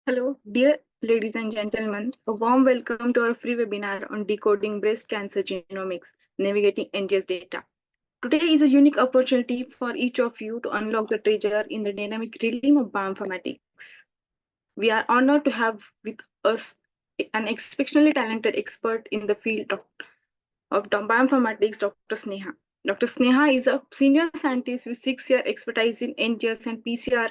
Hello, dear ladies and gentlemen. A warm welcome to our free webinar on decoding breast cancer genomics, navigating NGS data. Today is a unique opportunity for each of you to unlock the treasure in the dynamic realm of bioinformatics. We are honored to have with us an exceptionally talented expert in the field of bioinformatics, Dr. Sneha. Dr. Sneha is a senior scientist with 6-year expertise in NGS and PCR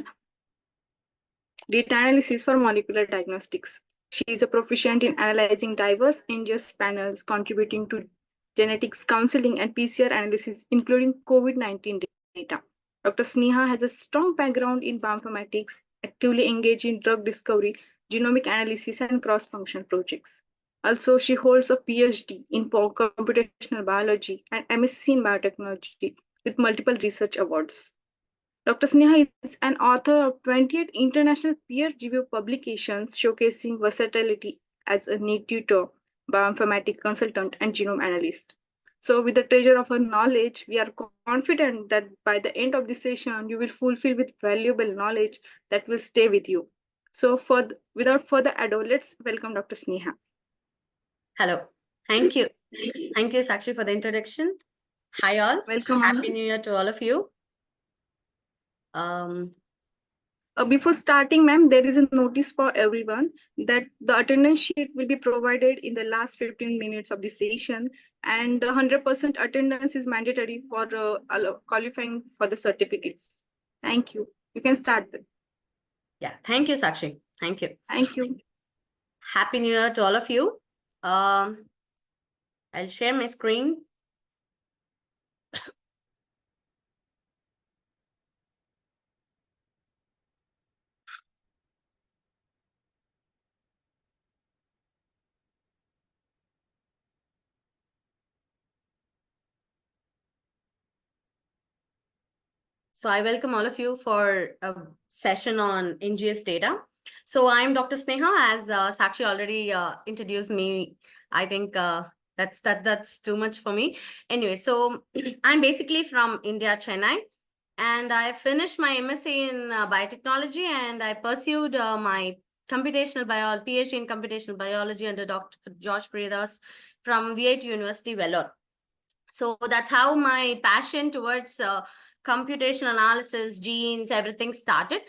data analysis for molecular diagnostics. She is a proficient in analyzing diverse NGS panels, contributing to genetics counseling and PCR analysis, including COVID-19 data. Dr. Sneha has a strong background in bioinformatics, actively engaged in drug discovery, genomic analysis, and cross-functional projects. Also, she holds a PhD in computational biology and MSc in biotechnology with multiple research awards. Dr. Sneha is an author of 28 international peer-reviewed publications showcasing versatility as a NEET tutor, bioinformatics consultant, and genome analyst. So, with the treasure of her knowledge, we are confident that by the end of this session, you will fulfill with valuable knowledge that will stay with you. So, without further ado, let's welcome Dr. Sneha. Hello. Thank you. Thank you, Sakshi, for the introduction. Hi, all. Welcome. Happy New Year to all of you. Before starting, ma'am, there is a notice for everyone that the attendance sheet will be provided in the last 15 minutes of the session, and 100% attendance is mandatory for qualifying for the certificates. Thank you. You can start then. Yeah, thank you, Sakshi. Thank you. Thank you. Happy New Year to all of you. I'll share my screen. So I welcome all of you for a session on NGS data. So I'm Dr. Sneha, as Sakshi already introduced me. I think that's too much for me. Anyway, so I'm basically from India, Chennai, and I finished my MSc in biotechnology, and I pursued my PhD in computational biology under Dr. George Priyadas from V8 University, Vellore. So that's how my passion towards computational analysis, genes, everything started.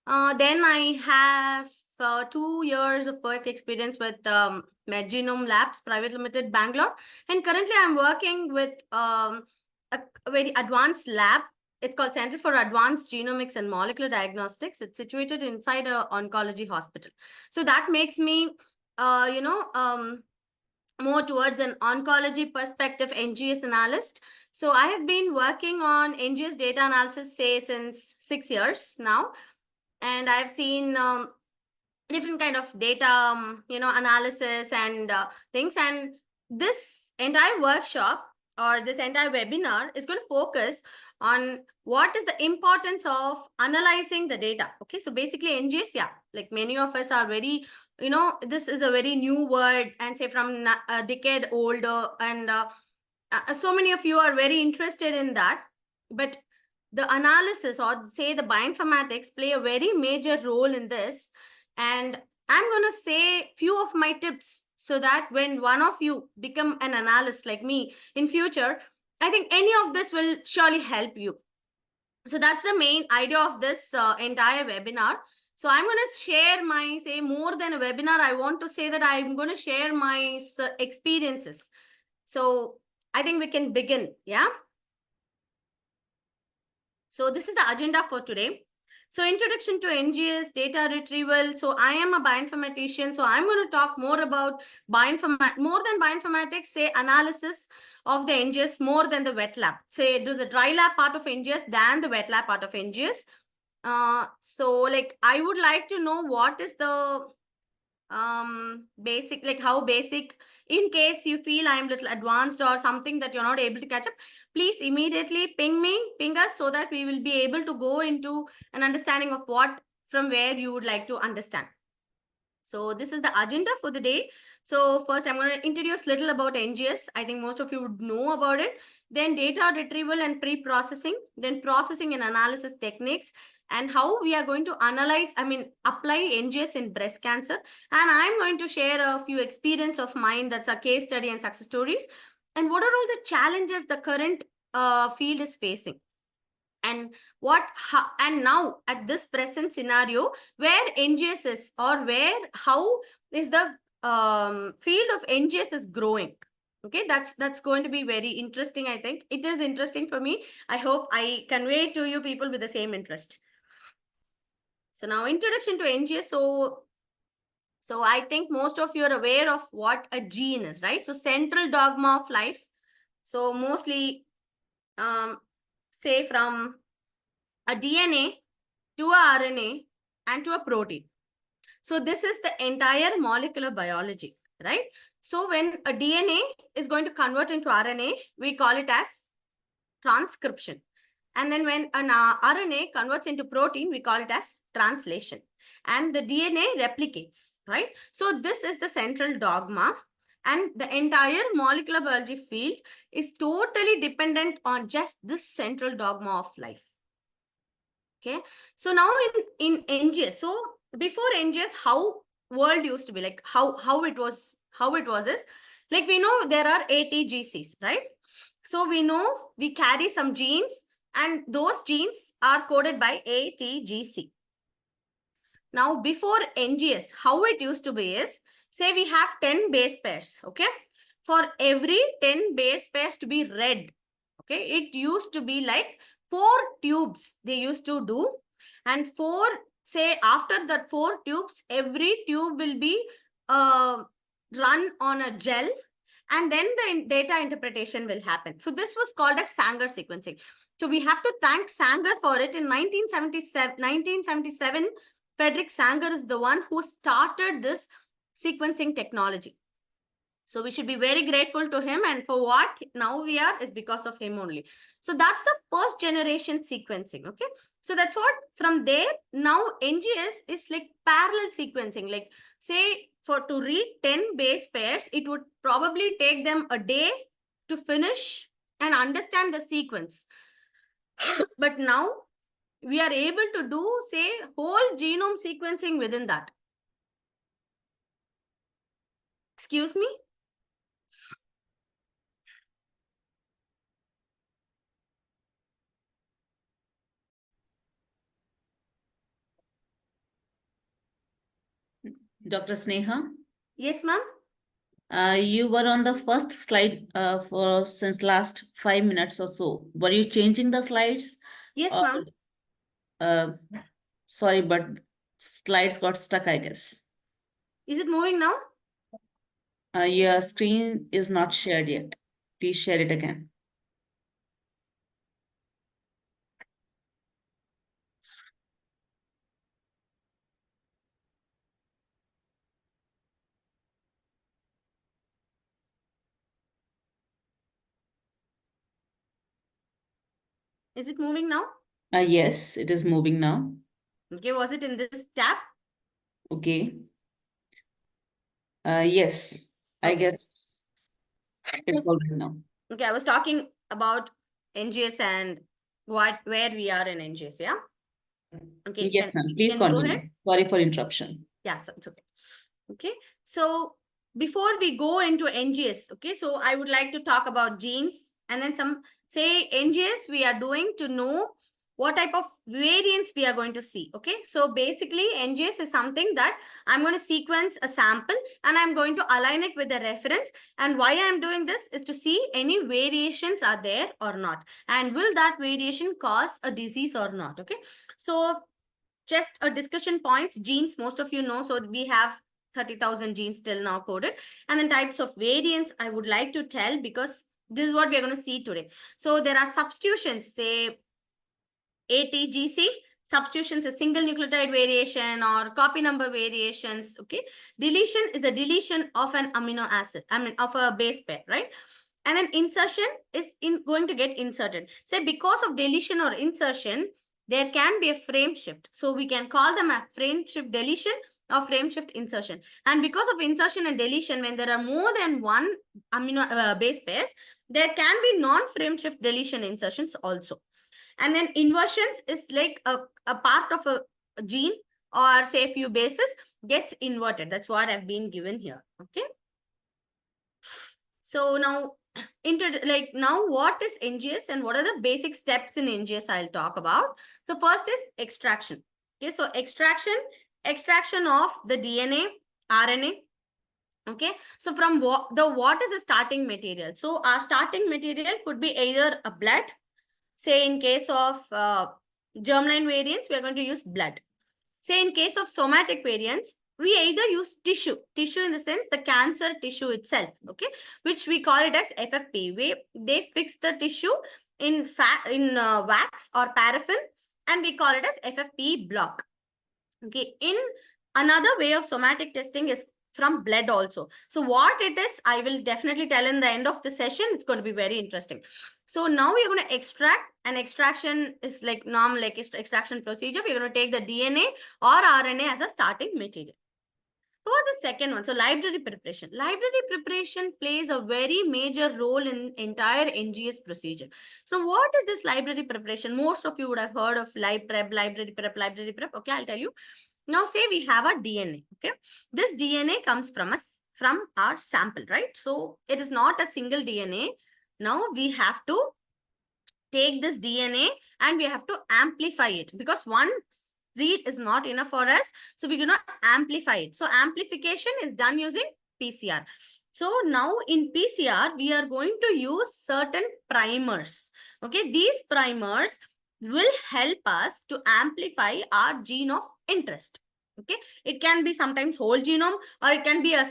Then I have 2 years of work experience with MedGenome Labs Private Limited, Bangalore. And currently I'm working with a very advanced lab. It's called Center for Advanced Genomics and Molecular Diagnostics. It's situated inside an oncology hospital. So that makes me, more towards an oncology perspective NGS analyst. So I have been working on NGS data analysis, say, since 6 years now. And I've seen different kind of data, analysis and things. And this entire workshop or this entire webinar is going to focus on what is the importance of analyzing the data. Okay, so basically NGS, yeah, like many of us are very, this is a very new word, and say from a decade older, and so many of you are very interested in that. But the analysis, or say the bioinformatics, play a very major role in this. And I'm going to say few of my tips so that when one of you become an analyst like me in future, I think any of this will surely help you. So that's the main idea of this entire webinar. So I'm going to share my, say, more than a webinar, I want to say that I'm going to share my experiences. So I think we can begin, yeah? So this is the agenda for today. So introduction to NGS, data retrieval. So I am a bioinformatician. So I'm going to talk more about more than bioinformatics, say analysis of the NGS, more than the wet lab. Say do the dry lab part of NGS than the wet lab part of NGS. So like I would like to know what is the basic, like how basic, in case you feel I'm little advanced or something that you're not able to catch up, please immediately ping us, so that we will be able to go into an understanding of what, from where you would like to understand. So this is the agenda for the day. So first I'm going to introduce little about NGS. I think most of you would know about it. Then data retrieval and pre-processing, then processing and analysis techniques, and how we are going to analyze, apply NGS in breast cancer. And I'm going to share a few experience of mine, that's a case study and success stories, and what are all the challenges the current field is facing. And and now at this present scenario, where NGS is, or how is the field of NGS is growing. Okay, that's going to be very interesting. I think it is interesting for me. I hope I convey to you people with the same interest. So now, introduction to NGS. So I think most of you are aware of what a gene is, right? So central dogma of life. So mostly, say from a DNA to a RNA and to a protein. So this is the entire molecular biology, right? So when a DNA is going to convert into RNA, we call it as transcription. And then when an RNA converts into protein, we call it as translation. And the DNA replicates, right? So this is the central dogma. And the entire molecular biology field is totally dependent on just this central dogma of life. Okay, so now in NGS, so before NGS, how world used to be, like how it was is, like, we know there are ATGCs, right? So we know we carry some genes, and those genes are coded by ATGC. Now before NGS, how it used to be is, say we have 10 base pairs, okay? For every 10 base pairs to be read, okay, it used to be like 4 tubes they used to do. And say after that 4 tubes, every tube will be run on a gel, and then the data interpretation will happen. So this was called as Sanger sequencing. So we have to thank Sanger for it. In 1977, Frederick Sanger is the one who started this sequencing technology. So we should be very grateful to him, and for what now we are is because of him only. So that's the first generation sequencing, okay? So that's what, from there, now NGS is like parallel sequencing. Like, say, to read 10 base pairs, it would probably take them a day to finish and understand the sequence. But now we are able to do, say, whole genome sequencing within that. Excuse me? Dr. Sneha? Yes, ma'am. You were on the first slide for since last 5 minutes or so. Were you changing the slides? Yes, Or, ma'am. sorry, but slides got stuck, I guess. Is it moving now? Your screen is not shared yet. Please share it again. Is it moving now? Yes, it is moving now. Okay, was it in this tab? Okay. Yes, I Okay. guess it's all right now. Okay, I was talking about NGS and where we are in NGS, yeah? Okay, Yes, ma'am. Please can you go ahead? continue. Sorry for interruption. Yeah, so it's okay. Okay, so before we go into NGS, okay, so I would like to talk about genes, and then some, say, NGS we are doing to know what type of variants we are going to see. Okay, so basically NGS is something that I'm going to sequence a sample and I'm going to align it with a reference. And why I'm doing this is to see any variations are there or not, and will that variation cause a disease or not. Okay, so just a discussion points. Genes, most of you know, so we have 30,000 genes till now coded. And then types of variants I would like to tell, because this is what we're going to see today. So there are substitutions, say ATGC, substitutions is single nucleotide variation or copy number variations. Okay, deletion is the deletion of an amino acid, of a base pair, right? And then insertion is going to get inserted. Say because of deletion or insertion, there can be a frame shift. So we can call them a frame shift deletion or frame shift insertion. And because of insertion and deletion, when there are more than one amino base pairs, there can be non-frame shift deletion insertions also. And then inversions is like a part of a gene or say a few bases gets inverted. That's what I've been given here. Okay. So now, now what is NGS and what are the basic steps in NGS I'll talk about. So first is extraction. Okay, so extraction of the DNA, RNA. Okay, so from what is the starting material? So our starting material could be either a blood. Say in case of germline variants, we are going to use blood. Say in case of somatic variants, we either use tissue in the sense the cancer tissue itself, okay, which we call it as FFP. They fix the tissue in wax or paraffin, and we call it as FFP block. Okay, in another way of somatic testing is from blood also. So what it is, I will definitely tell in the end of the session. It's going to be very interesting. So now we're going to extract, and extraction is like normal, like extraction procedure. We're going to take the DNA or RNA as a starting material. What was the second one? So library preparation. Library preparation plays a very major role in entire NGS procedure. So what is this library preparation? Most of you would have heard of library prep. Okay, I'll tell you. Now say we have a DNA. Okay, this DNA comes from our sample, right? So it is not a single DNA. Now we have to take this DNA and we have to amplify it, because one read is not enough for us. So we're going to amplify it. So amplification is done using PCR. So now in PCR, we are going to use certain primers. Okay, these primers will help us to amplify our gene of interest. Okay, it can be sometimes whole genome, or it can be a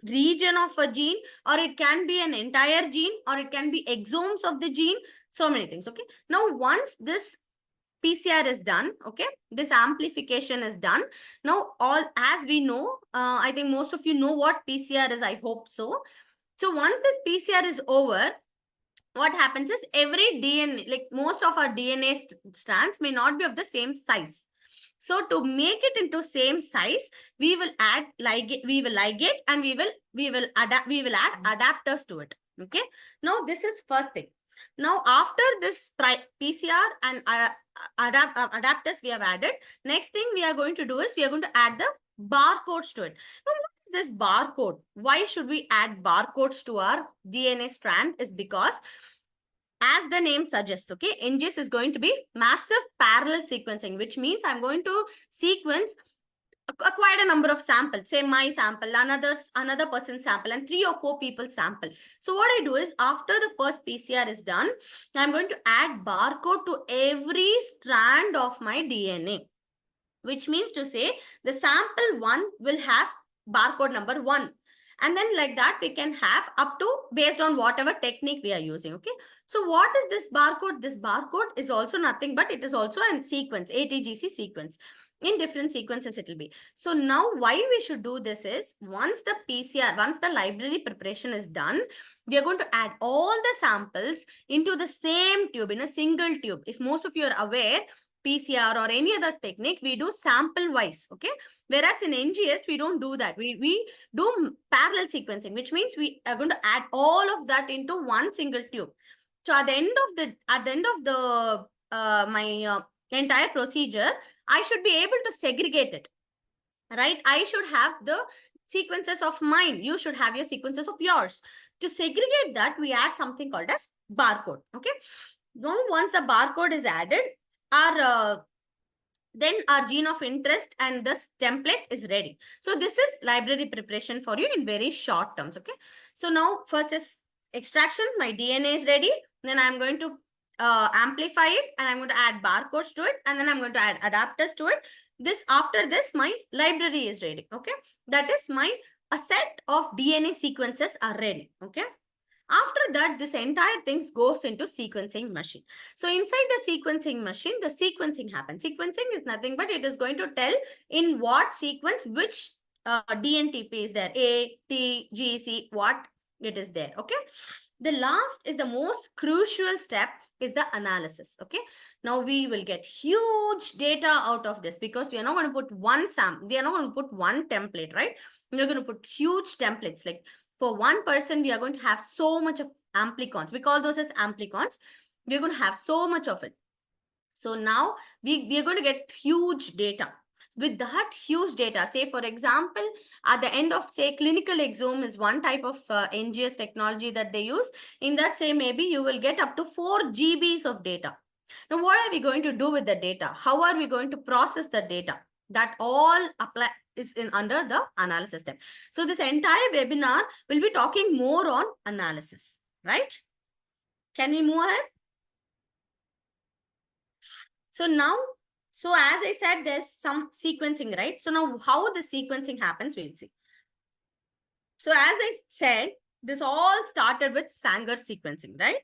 region of a gene, or it can be an entire gene, or it can be exomes of the gene. So many things. Okay, now once this PCR is done, okay, this amplification is done. Now, as we know, I think most of you know what PCR is, I hope so. So once this PCR is over, what happens is every DNA, like most of our DNA strands may not be of the same size. So to make it into same size, we will add ligate, and we will add adapters to it. Okay. Now this is first thing. Now after this PCR and adapters we have added, next thing we are going to do is we are going to add the barcodes to it. Now what is this barcode? Why should we add barcodes to our DNA strand? Is because, as the name suggests, okay, NGS is going to be massive parallel sequencing, which means I'm going to sequence quite a number of samples, say my sample, another person's sample, and 3 or 4 people's sample. So what I do is, after the first PCR is done, I'm going to add barcode to every strand of my DNA, which means to say the sample 1 will have barcode number 1. And then like that, we can have up to based on whatever technique we are using. Okay. So what is this barcode? This barcode is also nothing, but it is also a sequence, ATGC sequence. In different sequences it will be. So now why we should do this is, once the library preparation is done, we are going to add all the samples into the same tube, in a single tube. If most of you are aware, PCR or any other technique, we do sample wise. Okay. Whereas in NGS, we don't do that. We do parallel sequencing, which means we are going to add all of that into one single tube. So at the end of the my entire procedure, I should be able to segregate it, right? I should have the sequences of mine. You should have your sequences of yours. To segregate that, we add something called as barcode. Okay. Now, once the barcode is added, then our gene of interest and this template is ready. So this is library preparation for you in very short terms. Okay. So now first is extraction. My DNA is ready. Then I'm going to amplify it, and I'm going to add barcodes to it, and then I'm going to add adapters to it. After this, my library is ready. Okay. That is a set of DNA sequences are ready. Okay. After that, this entire thing goes into sequencing machine. So inside the sequencing machine, the sequencing happens. Sequencing is nothing but it is going to tell in what sequence, which DNTP is there, A, T, G, C, what it is there. Okay. The last is the most crucial step is the analysis. Okay. Now we will get huge data out of this, because we are not going to put one we are not going to put one template, right? We are going to put huge templates. Like for one person, we are going to have so much of amplicons. We call those as amplicons. We're going to have so much of it. So now we are going to get huge data. With that huge data, say for example, at the end of say clinical exome is one type of NGS technology that they use. In that say maybe you will get up to 4 GBs of data. Now what are we going to do with the data? How are we going to process the data? That all apply is in under the analysis step. So this entire webinar will be talking more on analysis, right? Can we move ahead? So now, so as I said, there's some sequencing, right? So now how the sequencing happens, we'll see. So as I said, this all started with Sanger sequencing, right?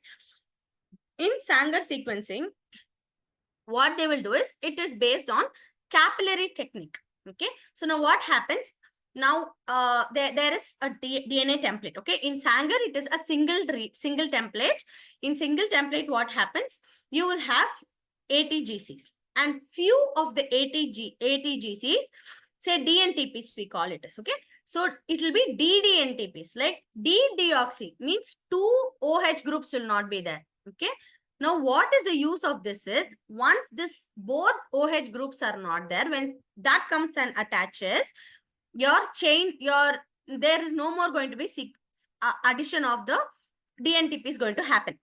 In Sanger sequencing, what they will do is, it is based on capillary technique. Okay. So now what happens? Now there is a DNA template. Okay. In Sanger, it is a single template. In single template, what happens? You will have ATGCs, and few of the ATGCs, say DNTPs, we call it as. Okay. So it will be DDNTPs, like D-deoxy means 2 OH groups will not be there. Okay. Now, what is the use of this is, once this both OH groups are not there, when that comes and attaches, your chain, there is no more going to be addition of the DNTP is going to happen.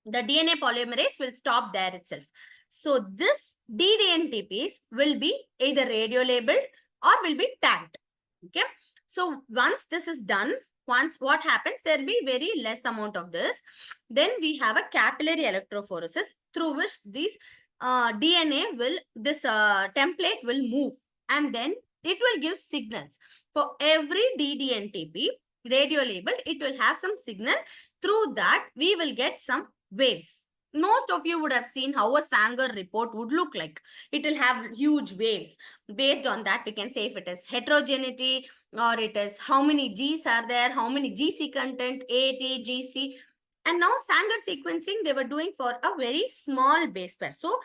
The DNA polymerase will stop there itself. So this DDNTPs will be either radio labeled or will be tagged. Okay. So once this is done, once what happens, there will be very less amount of this. Then we have a capillary electrophoresis through which this DNA will, this template will move, and then it will give signals. For every DDNTP radio labeled, it will have some signal. Through that, we will get some waves. Most of you would have seen how a Sanger report would look like. It will have huge waves. Based on that, we can say if it is heterogeneity, or it is how many Gs are there, how many GC content, AT, GC. And now Sanger sequencing, they were doing for a very small base pair. So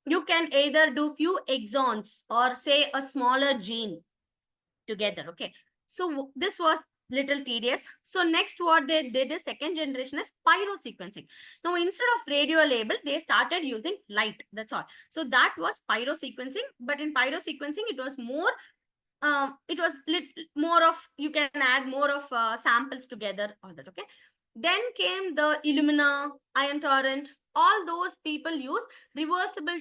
you can either do few exons or say a smaller gene together. Okay. So this was little tedious. So next what they did is, second generation is pyro sequencing. Now instead of radio label, they started using light. That's all. So that was pyro sequencing. But in pyro sequencing, it was more more of, you can add more of samples together, all that. Okay. Then came the Illumina, Ion Torrent. All those people use reversible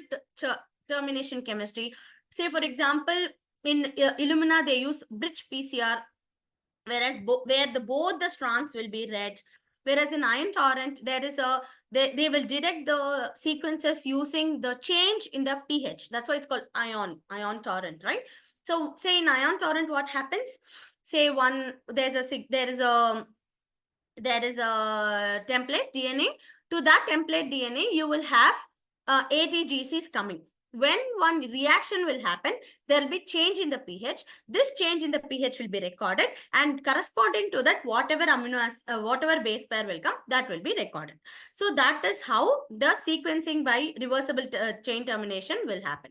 termination chemistry. Say for example, in Illumina, they use bridge PCR, whereas both the strands will be red. Whereas in Ion Torrent, there is a, they will detect the sequences using the change in the pH. That's why it's called Ion Torrent, right? So say in Ion Torrent, what happens? Say there is a template DNA. To that template DNA, you will have ATGCs coming. When one reaction will happen, there will be change in the pH. This change in the pH will be recorded, and corresponding to that, whatever whatever base pair will come, that will be recorded. So that is how the sequencing by reversible chain termination will happen.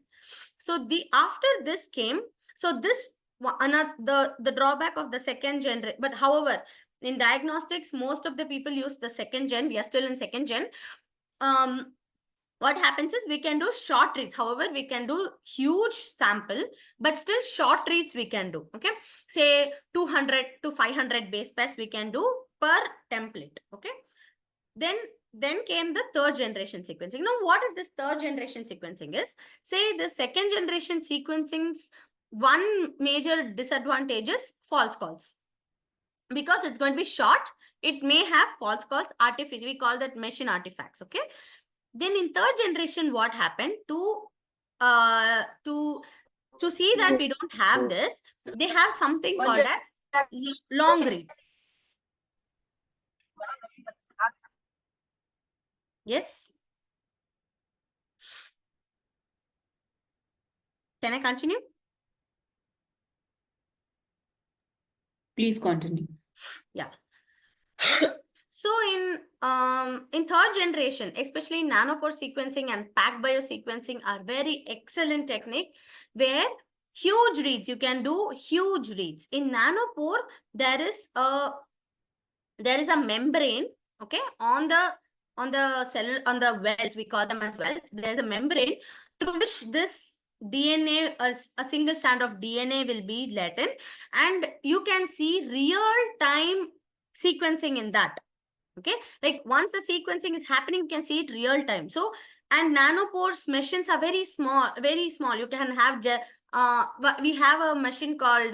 So after this came, so this the drawback of the second gen, but however, in diagnostics, most of the people use the second gen. We are still in second gen. What happens is, we can do short reads. However, we can do huge sample, but still short reads we can do. Okay. Say 200 to 500 base pairs we can do per template. Okay. Then came the third generation sequencing. Now, what is this third generation sequencing is? Say the second generation sequencing's one major disadvantage is false calls. Because it's going to be short, it may have false calls, artificial. We call that machine artifacts. Okay. Then in third generation, what happened to see that we don't have this, they have something called as long read. Yes. Can I continue? Please continue. Yeah. So in third generation, especially nanopore sequencing and PacBio sequencing are very excellent technique, where huge reads, you can do huge reads. In nanopore, there is a membrane, okay, on the on the cell, on the wells, we call them as wells, there's a membrane through which this DNA, a single strand of DNA will be let in, and you can see real time sequencing in that. Okay, like once the sequencing is happening, you can see it real time. So, and nanopores machines are very small, very small. You can have we have a machine called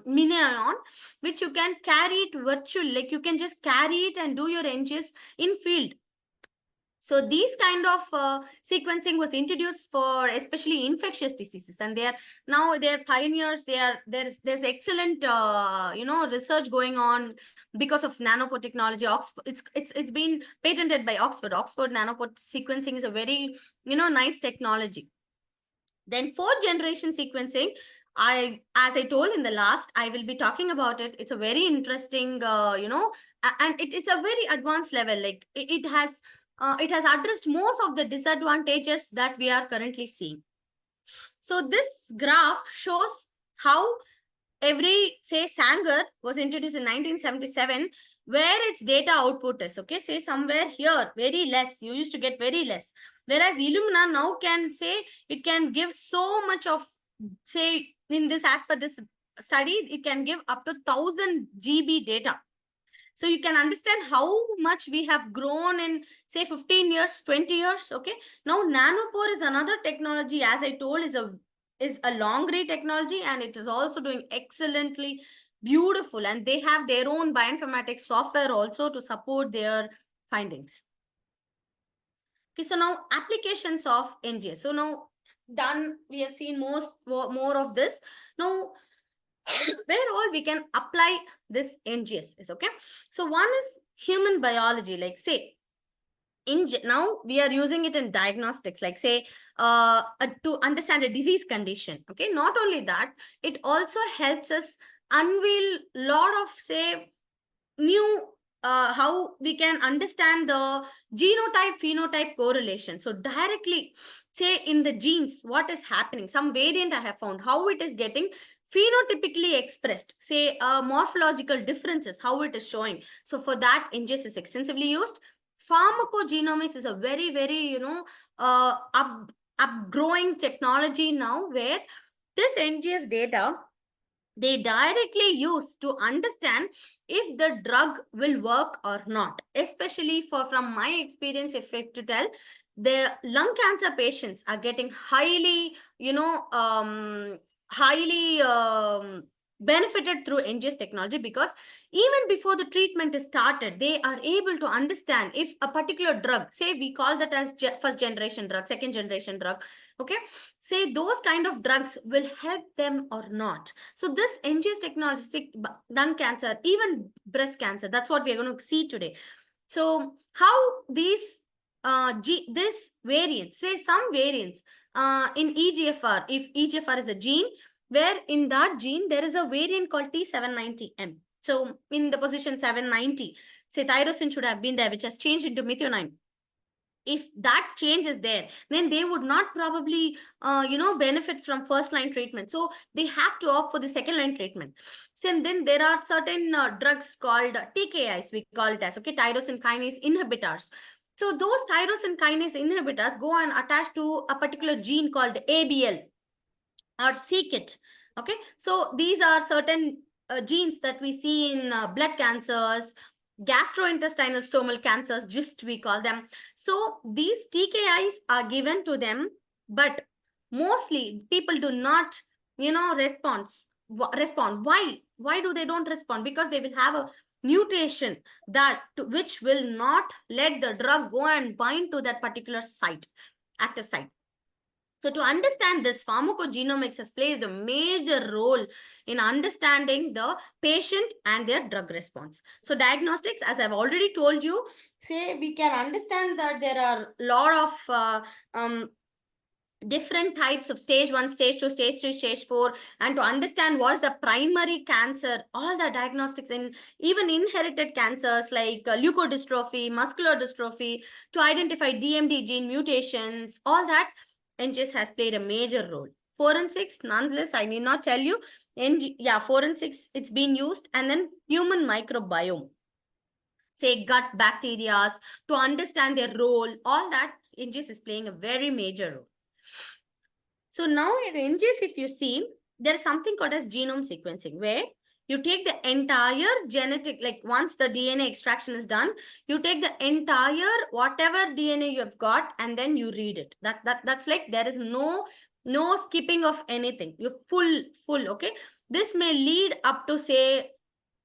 Minion, which you can carry it virtually, like you can just carry it and do your NGS in field. So these kind of sequencing was introduced for especially infectious diseases, and they're pioneers. There's excellent research going on because of nanopore technology. Oxford, it's been patented by Oxford. Oxford nanopore sequencing is a very nice technology. Then fourth generation sequencing, as I told in the last, I will be talking about it. It's a very interesting, and it is a very advanced level. Like it has addressed most of the disadvantages that we are currently seeing. So this graph shows how every, say, Sanger was introduced in 1977, where its data output is, okay, say somewhere here, very less, you used to get very less. Whereas Illumina now can say, it can give so much of, say, in this, as per this study, it can give up to 1000 GB data. So you can understand how much we have grown in, say, 15 years, 20 years, okay? Now, nanopore is another technology, as I told, is a long read technology, and it is also doing excellently beautiful. And they have their own bioinformatics software also to support their findings. Okay, so now applications of NGS. So now done, we have seen more of this. Now, where all we can apply this NGS is, okay. So one is human biology, like say, now we are using it in diagnostics, like say to understand a disease condition. Okay, not only that, it also helps us unveil lot of, say, new how we can understand the genotype phenotype correlation. So directly, say, in the genes, what is happening, some variant I have found, how it is getting phenotypically expressed, say morphological differences, how it is showing. So for that, NGS is extensively used. Pharmacogenomics is a very, very upgrowing technology now, where this NGS data they directly use to understand if the drug will work or not. Especially from my experience, if I have to tell, the lung cancer patients are getting highly benefited through NGS technology, because even before the treatment is started, they are able to understand if a particular drug, say we call that as first generation drug, second generation drug, okay, say those kind of drugs will help them or not. So this NGS technology, lung cancer, even breast cancer, that's what we're going to see today. So how these this variants, say some variants in EGFR, if EGFR is a gene, where in that gene there is a variant called T790M. So in the position 790, say tyrosine should have been there, which has changed into methionine. If that change is there, then they would not probably benefit from first line treatment. So they have to opt for the second line treatment. So then there are certain drugs called TKIs, we call it as, okay, tyrosine kinase inhibitors. So those tyrosine kinase inhibitors go and attach to a particular gene called ABL or c-KIT. Okay, so these are certain genes that we see in blood cancers, gastrointestinal stromal cancers, just we call them. So these TKIs are given to them, but mostly people do not, respond. Why do they don't respond? Because they will have a mutation which will not let the drug go and bind to that particular site, active site. So to understand this, pharmacogenomics has played a major role in understanding the patient and their drug response. So diagnostics, as I've already told you, say we can understand that there are a lot of different types of stage 1, stage 2, stage 3, stage 4, and to understand what is the primary cancer, all the diagnostics in even inherited cancers like leukodystrophy, muscular dystrophy, to identify DMD gene mutations, all that NGS has played a major role. Forensics, nonetheless, I need not tell you. Forensics, it's been used, and then human microbiome. say gut bacteria, to understand their role, all that NGS is playing a very major role. So now in NGS, if you see, there is something called as genome sequencing, where you take the entire genetic, like once the DNA extraction is done, you take the entire whatever DNA you have got and then you read it. That's like there is no skipping of anything. You full, okay? This may lead up to say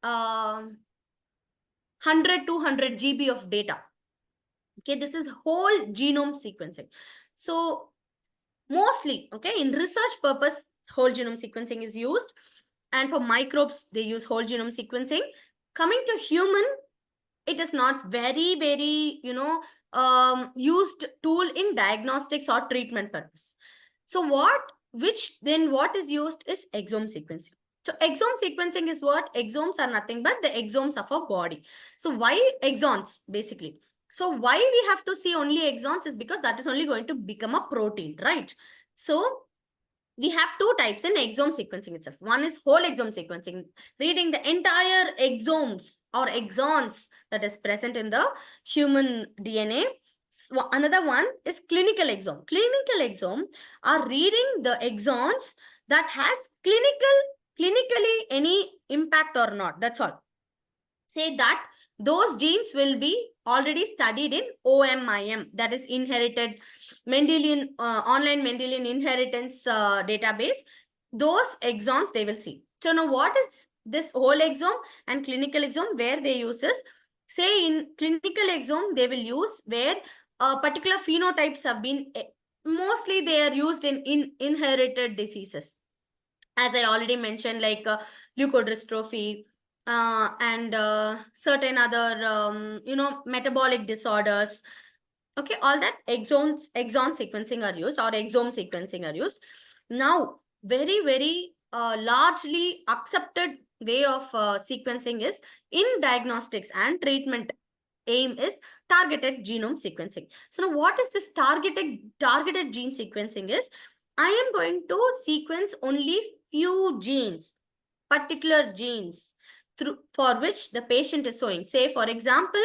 100, 200 GB of data. Okay, this is whole genome sequencing. So mostly, okay, in research purpose, whole genome sequencing is used. And for microbes, they use whole genome sequencing. Coming to human, it is not very, very, used tool in diagnostics or treatment purpose. So what is used is exome sequencing. So exome sequencing is what? Exomes are nothing but the exomes of our body. So why exons, basically? So why we have to see only exons is because that is only going to become a protein, right? So we have two types in exome sequencing itself. One is whole exome sequencing, reading the entire exomes or exons that is present in the human DNA. So another one is clinical exome. Clinical exome are reading the exons that has clinically any impact or not. That's all. Say that those genes will be already studied in OMIM, that is inherited Mendelian, online Mendelian inheritance database. Those exons they will see. So now what is this whole exome and clinical exome? Where they use is, say in clinical exome, they will use where particular phenotypes have been, mostly they are used in inherited diseases. As I already mentioned, like leukodystrophy, and certain other, metabolic disorders. Okay, all that exon sequencing are used, or exome sequencing are used. Now, very, very largely accepted way of sequencing is in diagnostics and treatment. Aim is targeted genome sequencing. So now what is this targeted gene sequencing is? I am going to sequence only few genes, particular genes for which the patient is showing. Say, for example,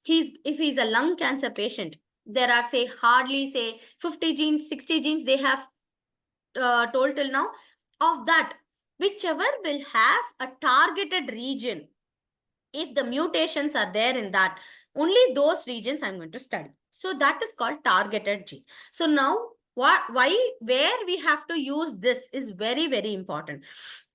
if he's a lung cancer patient, there are say hardly say 50 genes, 60 genes they have told till now. Of that, whichever will have a targeted region, if the mutations are there in that, only those regions I'm going to study. So that is called targeted gene. So now where we have to use this is very, very important.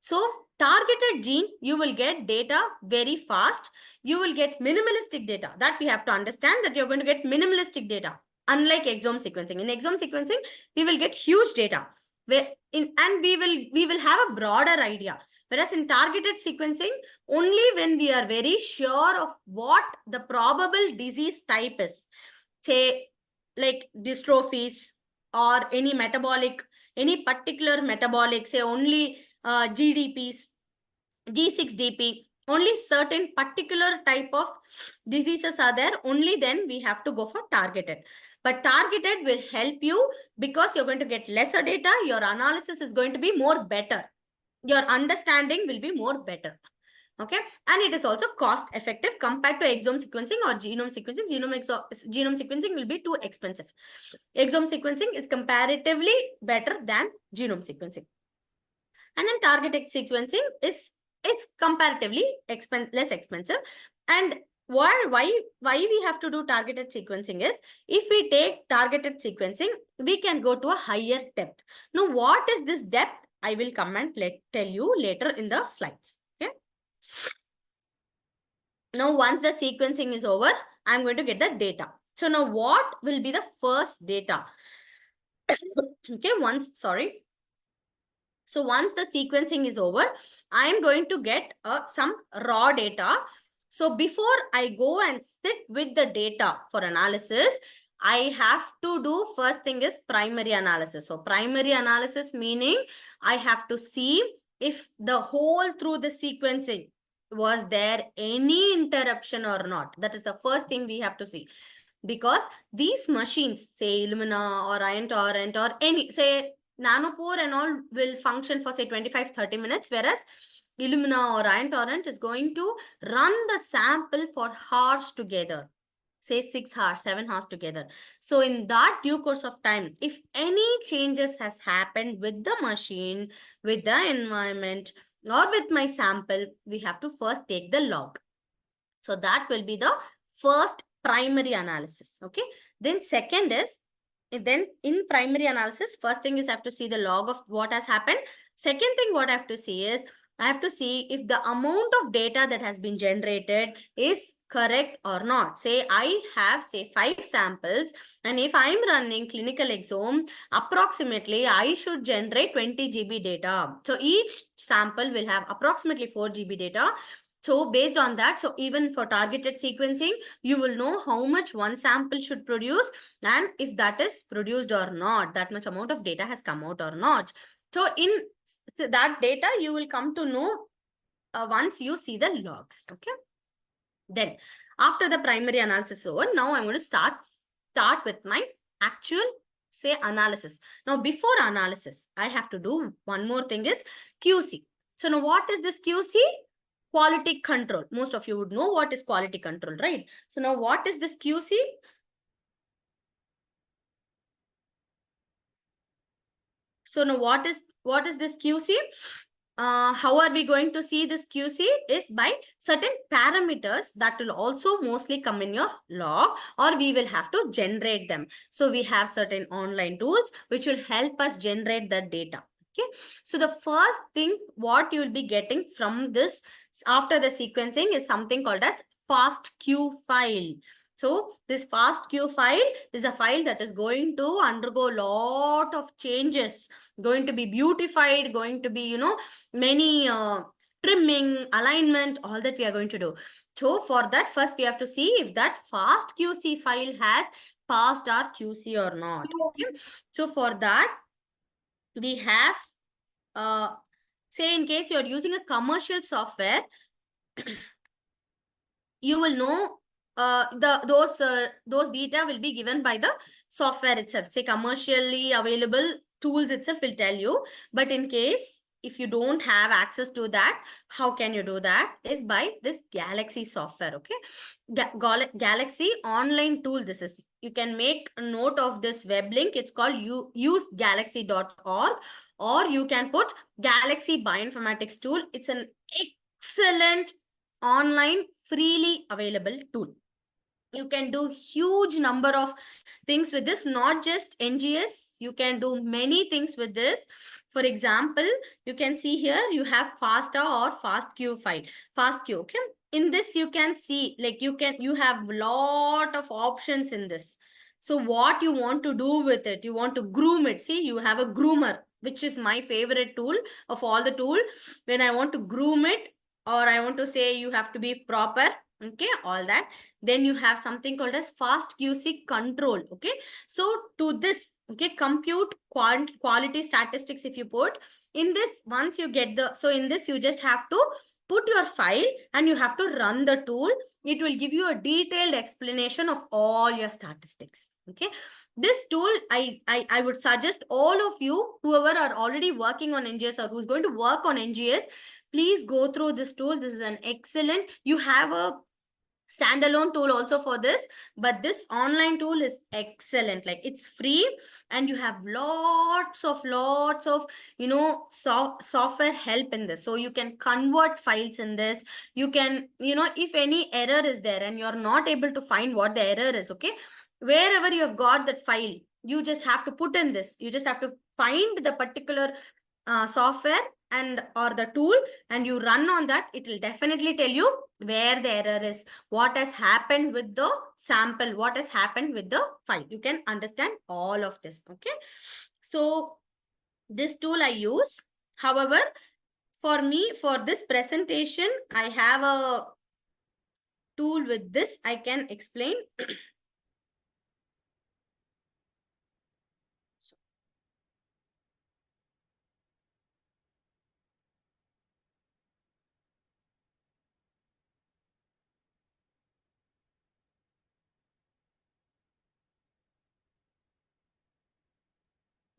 So targeted gene, you will get data very fast. You will get minimalistic data. That we have to understand, that you're going to get minimalistic data. Unlike exome sequencing. In exome sequencing, we will get huge data. And we will have a broader idea. Whereas in targeted sequencing, only when we are very sure of what the probable disease type is, say like dystrophies or any particular metabolic, say only GDPs, G6DP, only certain particular type of diseases are there, only then we have to go for targeted. But targeted will help you because you're going to get lesser data, your analysis is going to be more better. Your understanding will be more better. Okay, and it is also cost effective compared to exome sequencing or genome sequencing. Genome sequencing will be too expensive. Exome sequencing is comparatively better than genome sequencing. And then targeted sequencing it's comparatively less expensive. And why we have to do targeted sequencing is, if we take targeted sequencing, we can go to a higher depth. Now, what is this depth? I will come and tell you later in the slides. Okay. Now, once the sequencing is over, I'm going to get the data. So now what will be the first data? Okay, So once the sequencing is over, I am going to get some raw data. So before I go and sit with the data for analysis, I have to do first thing is primary analysis. So primary analysis meaning I have to see if the whole through the sequencing was there any interruption or not. That is the first thing we have to see. Because these machines, say Illumina or Ion Torrent or any, say Nanopore and all will function for say 25-30 minutes, whereas Illumina or Iron Torrent is going to run the sample for hours together. Say 6 hours, 7 hours together. So in that due course of time, if any changes has happened with the machine, with the environment, or with my sample, we have to first take the log. So that will be the first primary analysis. Okay. Then second is, then in primary analysis, first thing is I have to see the log of what has happened. Second thing what I have to see is, I have to see if the amount of data that has been generated is correct or not. Say I have, say, 5 samples, and if I'm running clinical exome, approximately I should generate 20 GB data. So each sample will have approximately 4 GB data. So based on that, so even for targeted sequencing, you will know how much one sample should produce, and if that is produced or not, that much amount of data has come out or not. So in that data, you will come to know once you see the logs. Okay. Then after the primary analysis over, now I'm going to start with my actual, say, analysis. Now before analysis, I have to do one more thing is QC. So now what is this QC? Quality control. Most of you would know what is quality control, right? So now what is this QC? So now what is this QC? How are we going to see this QC? Is by certain parameters that will also mostly come in your log, or we will have to generate them. So we have certain online tools which will help us generate the data. Okay. So the first thing what you will be getting from this after the sequencing is something called as FASTQ file. So this FASTQ file is a file that is going to undergo a lot of changes, going to be beautified, going to be, many trimming, alignment, all that we are going to do. So for that, first we have to see if that FASTQC file has passed our QC or not. Okay. So for that, we have, say in case you're using a commercial software, you will know those data will be given by the software itself. Say commercially available tools itself will tell you. But in case if you don't have access to that, how can you do that? Is by this Galaxy software. Okay. Galaxy online tool. This is, you can make a note of this web link. It's called usegalaxy.org, or you can put Galaxy Bioinformatics tool. It's an excellent online freely available tool. You can do huge number of things with this, not just NGS. You can do many things with this. For example, you can see here you have FASTA or FASTQ file. FASTQ, okay. In this you can see, like, you have lot of options in this. So what you want to do with it, you want to groom it. See, you have a groomer, which is my favorite tool of all the tool. When I want to groom it, or I want to say you have to be proper, okay, all that. Then you have something called as fast QC control. Okay. So to this, okay, compute quality statistics. If you put in this, once you get the, so in this you just have to put your file and you have to run the tool. It will give you a detailed explanation of all your statistics. Okay. This tool, I would suggest all of you, whoever are already working on NGS or who's going to work on NGS, please go through this tool. This is an excellent, you have a standalone tool also for this, but this online tool is excellent. Like, it's free and you have lots of software help in this. So you can convert files in this. You can, if any error is there and you're not able to find what the error is, okay, wherever you have got that file, you just have to put in this. You just have to find the particular software and or the tool, and you run on that. It will definitely tell you where the error is, what has happened with the sample, what has happened with the file. You can understand all of this. Okay. So this tool I use. However, for me, for this presentation, I have a tool with this. I can explain.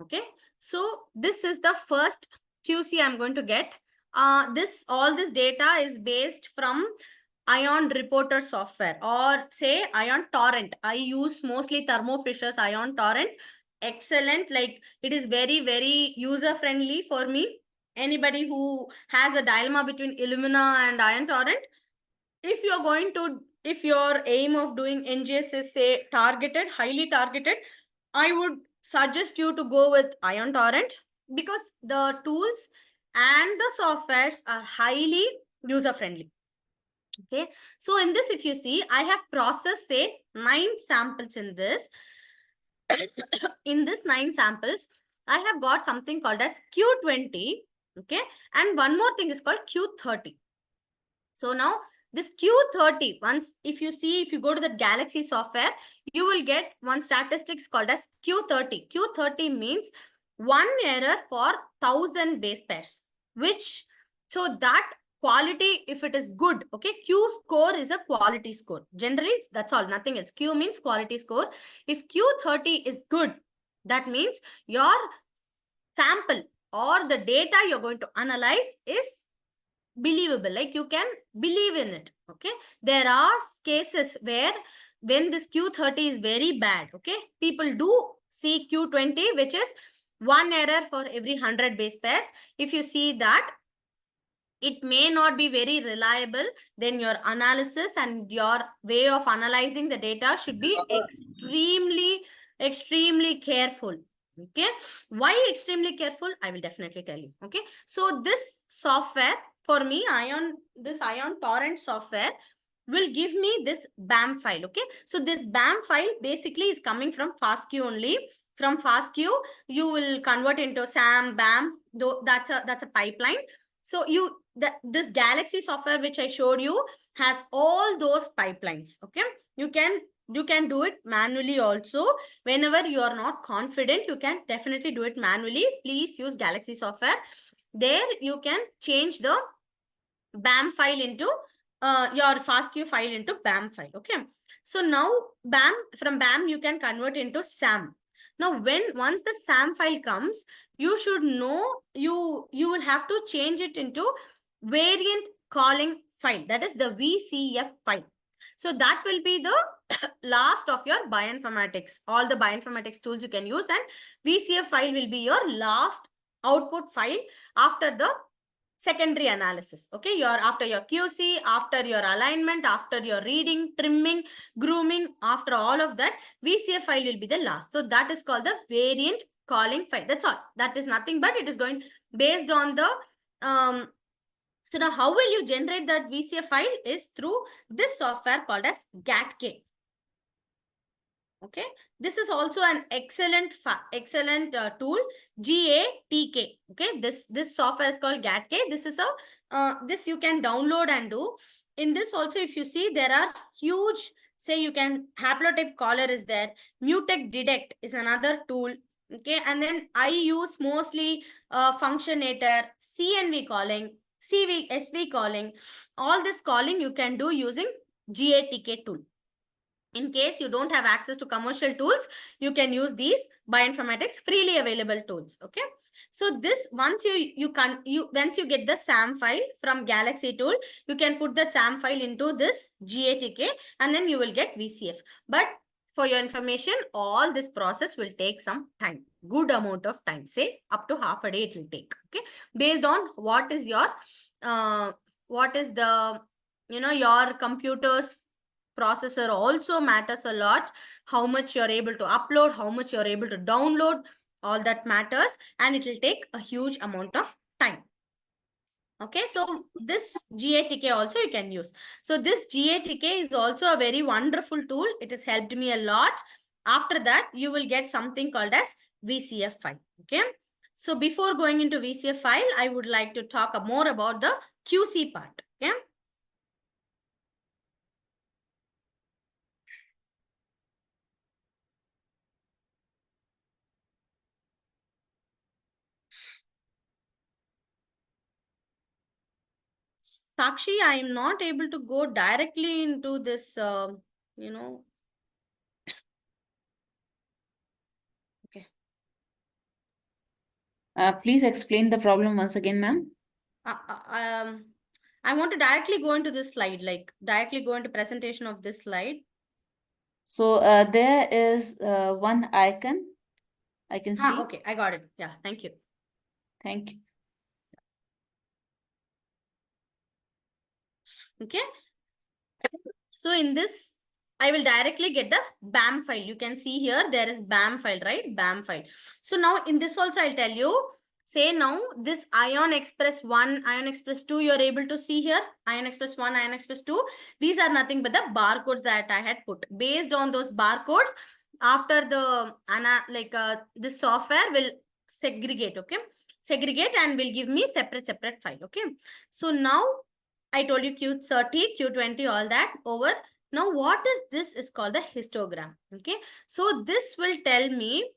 Okay. So this is the first QC I'm going to get. All this data is based from Ion Reporter software, or say Ion Torrent. I use mostly Thermo Fisher's Ion Torrent. Excellent. Like, it is very, very user friendly for me. Anybody who has a dilemma between Illumina and Ion Torrent, if your aim of doing NGS is, say, targeted, highly targeted, I would suggest you to go with Ion Torrent, because the tools and the softwares are highly user friendly. Okay, so in this, if you see, I have processed, say, 9 samples in this. In this 9 samples, I have got something called as Q20. Okay, and one more thing is called Q30. So now this Q30, once if you go to the Galaxy software, you will get one statistics called as Q30. Q30 means one error for 1,000 base pairs, which, so that quality, if it is good, okay, Q score is a quality score. Generally, that's all, nothing else. Q means quality score. If Q30 is good, that means your sample or the data you're going to analyze is believable, like you can believe in it. Okay, there are cases where when this Q30 is very bad, okay, people do see Q20, which is one error for every 100 base pairs. If you see that, it may not be very reliable, then your analysis and your way of analyzing the data should be extremely careful. Okay, why extremely careful? I will definitely tell you. Okay, so this software, for me, this Ion Torrent software will give me this BAM file. Okay, so this BAM file basically is coming from FastQ only. From FastQ, you will convert into SAM, BAM, though that's a pipeline. So this Galaxy software which I showed you has all those pipelines. Okay, you can do it manually also. Whenever you are not confident, you can definitely do it manually. Please use Galaxy software. There you can change the BAM file into your FastQ file into BAM file. Okay, so now from BAM you can convert into SAM. Now once the SAM file comes, you should know you will have to change it into variant calling file, that is the VCF file. So that will be the last of your bioinformatics. All the bioinformatics tools you can use, and VCF file will be your last output file after the secondary analysis. Okay, after your QC, after your alignment, after your reading, trimming, grooming, after all of that, VCF file will be the last. So that is called the variant calling file. That's all. That is nothing but it is going based on the so now how will you generate that VCF file is through this software called as GATK. Okay, this is also an excellent tool, GATK. Okay, this software is called GATK. This is this you can download and do. In this also, if you see, there are huge, say, you can haplotype caller is there, mutex detect is another tool. Okay, and then I use mostly functionator, CNV calling, SV calling. All this calling you can do using GATK tool. In case you don't have access to commercial tools, you can use these bioinformatics freely available tools. Okay, so this once you get the SAM file from Galaxy tool, you can put the SAM file into this GATK and then you will get VCF. But for your information, all this process will take some time, good amount of time, say up to half a day it will take. Okay, based on what is your your computer's processor also matters a lot. How much you're able to upload, how much you're able to download, all that matters, and it will take a huge amount of time. Okay, so this GATK also you can use. So this GATK is also a very wonderful tool. It has helped me a lot. After that, you will get something called as VCF file. Okay, so before going into VCF file, I would like to talk more about the QC part. Okay. Sakshi, I am not able to go directly into this, Okay. Please explain the problem once again, ma'am. I want to directly go into this slide, like directly go into presentation of this slide. So there is one icon I can see. Okay, I got it. Yes, thank you. Thank you. Okay. So in this, I will directly get the BAM file. You can see here, there is BAM file, right? BAM file. So now in this also, I'll tell you, say now this Ion Express 1, Ion Express 2, you're able to see here, Ion Express 1, Ion Express 2. These are nothing but the barcodes that I had put. Based on those barcodes, after the, this software will segregate, okay? Segregate and will give me separate file, okay? So now, I told you Q30, Q20, all that over. Now, what is this is called the histogram. Okay. So this will tell me,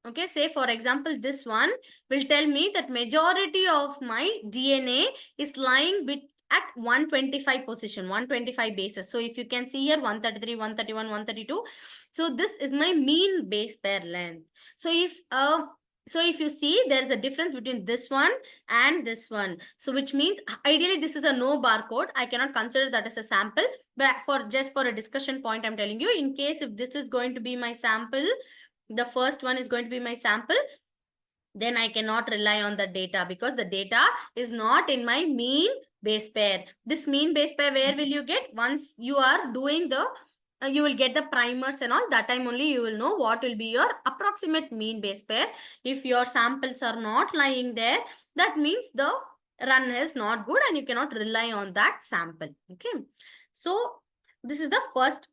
okay, say for example, this one will tell me that majority of my DNA is lying at 125 position, 125 bases. So if you can see here, 133, 131, 132. So this is my mean base pair length. So if you see, there is a difference between this one and this one. So which means ideally this is a no barcode. I cannot consider that as a sample, but for a discussion point, I'm telling you, in case if this is going to be my sample, the first one is going to be my sample, then I cannot rely on the data because the data is not in my mean base pair. This mean base pair, where will you get? Once you are doing the you will get the primers and all, that time only you will know what will be your approximate mean base pair. If your samples are not lying there, that means the run is not good and you cannot rely on that sample. Okay. So this is the first.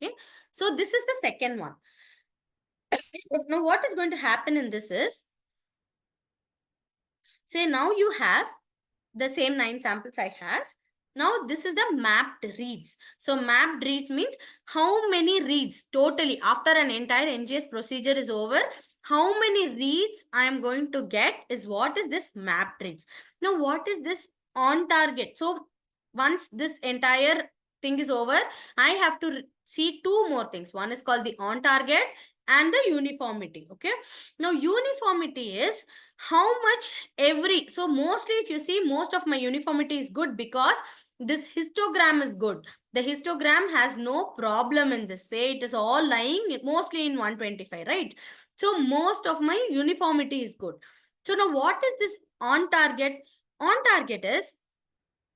Okay. So this is the second one. Now what is going to happen in this is, say now you have the same 9 samples I have. Now this is the mapped reads. So mapped reads means how many reads totally after an entire NGS procedure is over, how many reads I am going to get is what is this mapped reads. Now what is this on target? So once this entire thing is over, I have to see 2 more things. One is called the on target and the uniformity. Okay. Now uniformity is how much every, so mostly if you see, most of my uniformity is good because this histogram is good. The histogram has no problem in this. Say it is all lying mostly in 125, right? So most of my uniformity is good. So now what is this on target? On target is,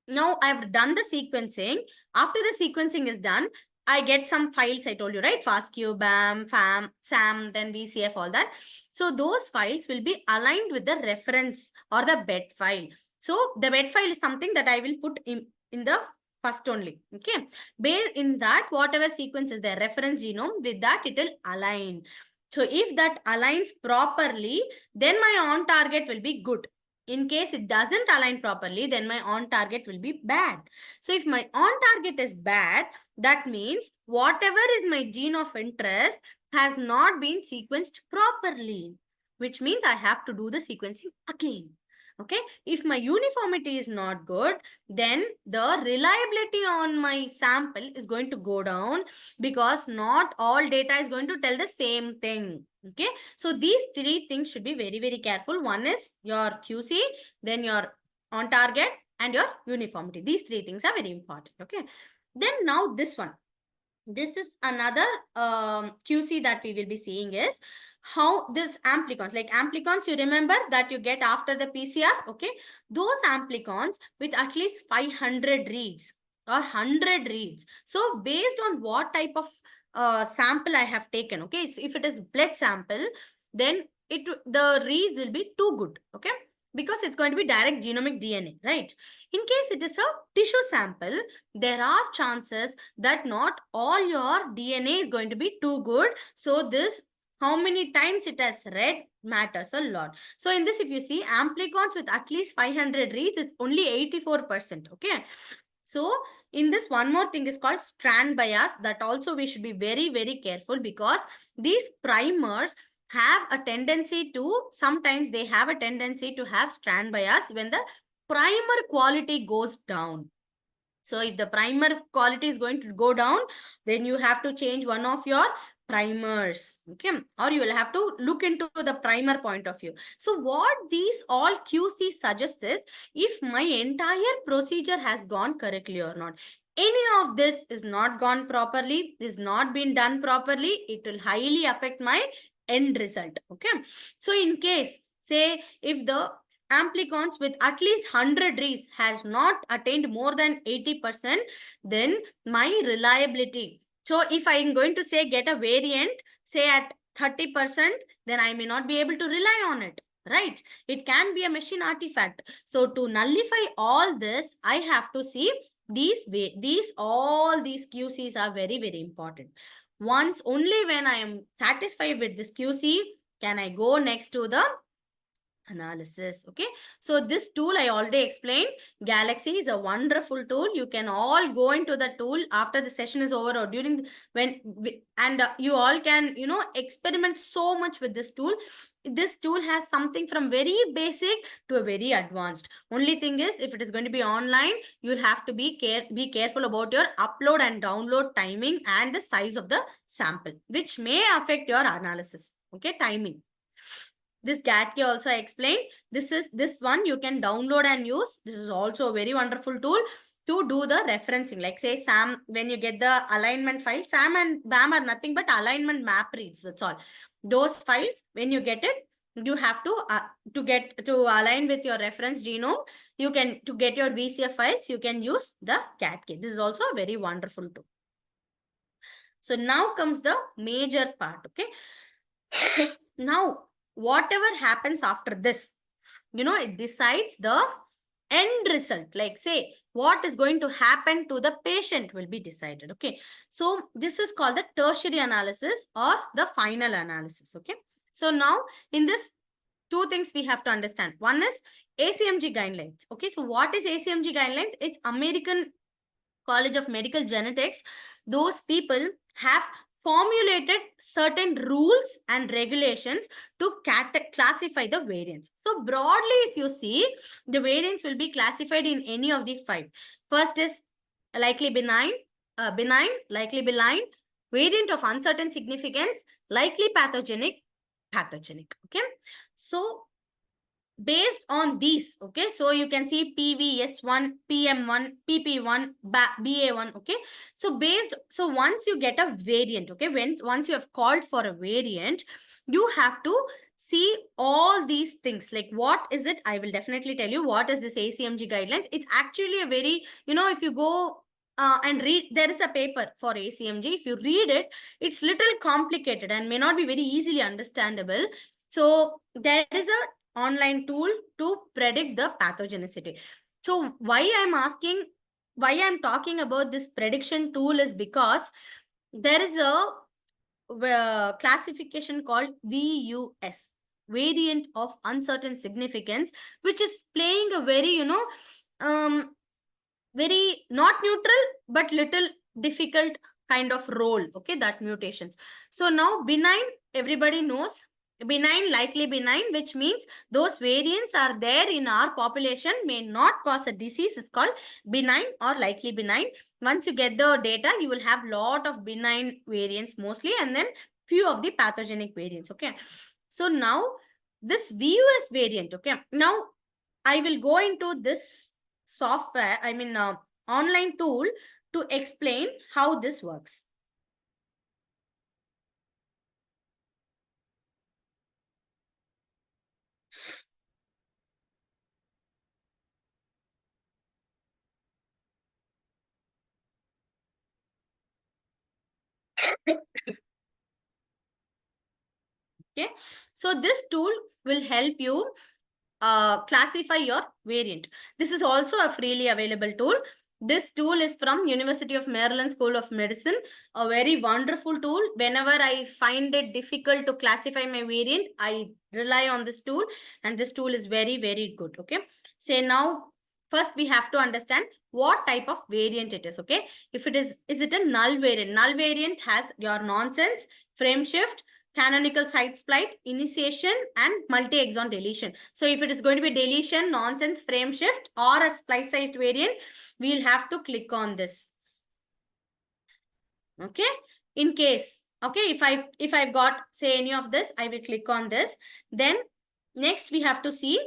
now I've done the sequencing. After the sequencing is done, I get some files I told you, right? FASTQ, BAM, FAM, SAM, then VCF, all that. So those files will be aligned with the reference or the bed file. So the bed file is something that I will put in the first only. Okay. Based in that, whatever sequence is there, reference genome, with that it will align. So if that aligns properly, then my on target will be good. In case it doesn't align properly, then my on target will be bad. So if my on target is bad, that means whatever is my gene of interest has not been sequenced properly, which means I have to do the sequencing again. Okay. If my uniformity is not good, then the reliability on my sample is going to go down because not all data is going to tell the same thing. Okay. So these 3 things should be very, very careful. One is your QC, then your on target and your uniformity. These 3 things are very important. Okay. Then now this one. This is another QC that we will be seeing is how this amplicons, like amplicons, you remember that you get after the PCR, okay? Those amplicons with at least 500 reads or 100 reads. So based on what type of sample I have taken, okay? If it is blood sample, then the reads will be too good, okay? Because it's going to be direct genomic DNA, right? In case it is a tissue sample, there are chances that not all your DNA is going to be too good. So this, how many times it has read matters a lot. So in this, if you see amplicons with at least 500 reads, it's only 84%, okay? So in this, one more thing is called strand bias. That also we should be very, very careful because these primers have a tendency to, sometimes they have a tendency to have strand bias when the primer quality goes down. So if the primer quality is going to go down, then you have to change one of your primers, okay, or you will have to look into the primer point of view. So what these all QC suggests is if my entire procedure has gone correctly or not. Any of this is not gone properly, is not been done properly, it will highly affect my end result. Okay, so in case, say if the amplicons with at least 100 Rs has not attained more than 80%, then my reliability. So if I am going to say get a variant, say at 30%, then I may not be able to rely on it, right? It can be a machine artifact. So to nullify all this, I have to see all these QCs are very, very important. Once only when I am satisfied with this QC, can I go next to the analysis. Okay, so this tool I already explained. Galaxy is a wonderful tool. You can all go into the tool after the session is over or during you all can experiment so much with this tool. This tool has something from very basic to a very advanced. Only thing is, if it is going to be online, you'll have to be careful about your upload and download timing and the size of the sample, which may affect your analysis. Okay, timing. This GATK also I explained. This one you can download and use. This is also a very wonderful tool to do the referencing. Like say SAM, when you get the alignment file, SAM and BAM are nothing but alignment map reads. That's all. Those files, when you get it, you have to align with your reference genome. You can, to get your VCF files, you can use the GATK. This is also a very wonderful tool. So now comes the major part. Okay. Now, whatever happens after this, it decides the end result. Like say, what is going to happen to the patient will be decided. Okay, so this is called the tertiary analysis or the final analysis. Okay, so now in this, two things we have to understand. One is ACMG guidelines. Okay, so what is ACMG guidelines? It's American College of Medical Genetics. Those people have formulated certain rules and regulations to classify the variants. So broadly, if you see, the variants will be classified in any of the 5. First is likely benign, likely benign, variant of uncertain significance, likely pathogenic. Okay, so based on these, okay, so you can see PVS1, PM1, PP1, BA1. Okay, so once you get a variant, okay, once you have called for a variant, you have to see all these things. Like what is it? I will definitely tell you what is this ACMG guidelines. It's actually a very, if you go and read, there is a paper for ACMG. If you read it, it's little complicated and may not be very easily understandable. So there is a online tool to predict the pathogenicity. So why I'm talking about this prediction tool is because there is a classification called VUS, variant of uncertain significance, which is playing a very, very not neutral, but little difficult kind of role. Okay, that mutations. So now benign, everybody knows. Benign, likely benign, which means those variants are there in our population, may not cause a disease, is called benign or likely benign. Once you get the data, you will have lot of benign variants mostly, and then few of the pathogenic variants. Okay, so now this VUS variant. Okay, now I will go into this software, online tool to explain how this works. Okay, so this tool will help you classify your variant. This is also a freely available tool. This tool is from University of Maryland School of Medicine, a very wonderful tool. Whenever I find it difficult to classify my variant, I rely on this tool, and this tool is very, very good. Okay, say now, first we have to understand what type of variant it is. Okay, if it is it a null variant? Null variant has your nonsense, frame shift, canonical site split, initiation, and multi-exon deletion. So if it is going to be deletion, nonsense, frame shift, or a splice-sized variant, we'll have to click on this. Okay. In case Okay, if I've got, say, any of this, I will click on this. Then next we have to see,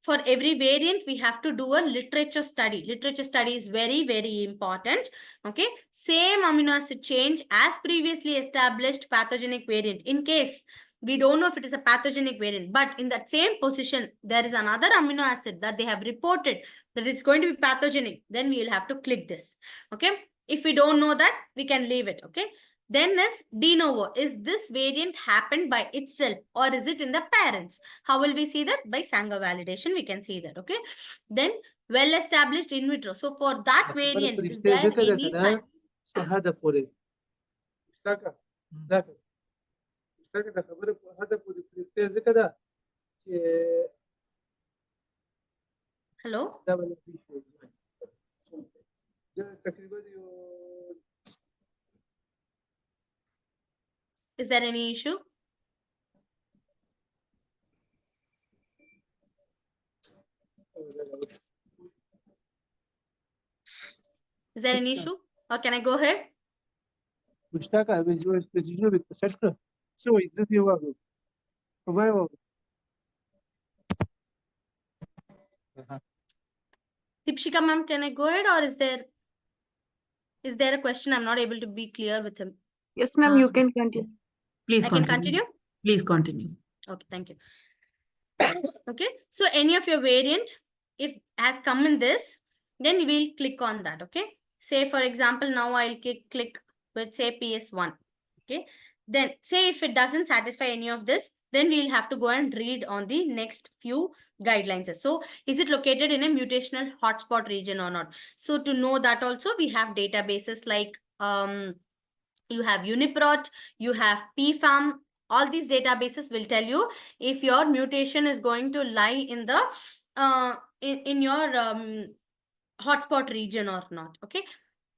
for every variant, we have to do a literature study. Literature study is very, very important. Okay, same amino acid change as previously established pathogenic variant. In case we don't know if it is a pathogenic variant, but in that same position, there is another amino acid that they have reported that it's going to be pathogenic, then we will have to click this. Okay, if we don't know that, we can leave it. Okay, then is de novo. Is this variant happened by itself or is it in the parents? How will we see that? By Sanger validation, we can see that. Okay. Then well-established in vitro. So for that variant, is there any sign? هذا فوري اشتاق ذاك اشتاق ده خبر هذا فوري زي كده Hello? ده ولا في شيء ده تقريبا Is there any issue? Is there any issue? Or can I go ahead? مشتاق بيجوا بالتسكر سوي ذي واقف وما هو Dipshika ma'am, can I go ahead or is there a question? I'm not able to be clear with him. Yes, ma'am, you can continue. Please I can continue. continue? Please continue. Okay, thank you. Okay, so any of your variant, if has come in this, then we will click on that. Okay, say for example, now I'll click with say PS1. Okay, then say if it doesn't satisfy any of this, then we'll have to go and read on the next few guidelines. So is it located in a mutational hotspot region or not? So to know that also, we have databases like you have Uniprot, you have PFAM. All these databases will tell you if your mutation is going to lie in the in your hotspot region or not. Okay,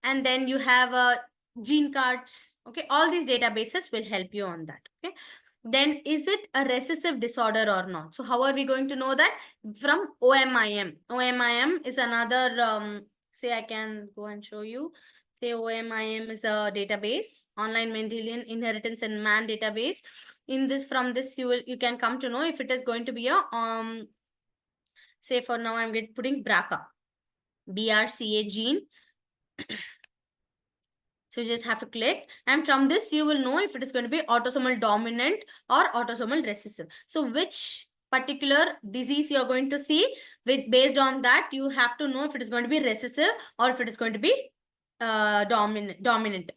and then you have gene cards. Okay, all these databases will help you on that. Okay, then is it a recessive disorder or not? So how are we going to know that? From OMIM. OMIM is another say I can go and show you. Say OMIM is a database, online Mendelian inheritance and man database. In this, from this, you can come to know if it is going to be a say for now I'm putting BRCA, BRCA gene. So you just have to click, and from this you will know if it is going to be autosomal dominant or autosomal recessive. So which particular disease you are going to see, with based on that you have to know if it is going to be recessive or if it is going to be dominant.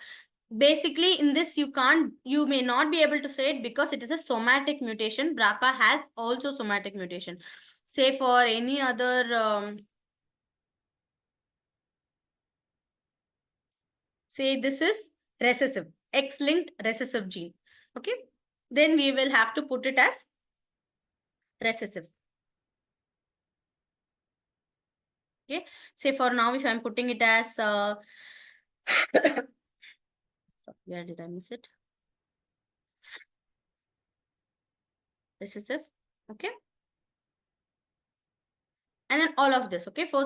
Basically in this you may not be able to say it because it is a somatic mutation. BRCA has also somatic mutation. Say for any other say this is recessive, X-linked recessive gene. Okay, then we will have to put it as recessive. Okay, say for now if I'm putting it as where did I miss it? Recessive. Okay, and then all of this. Okay, for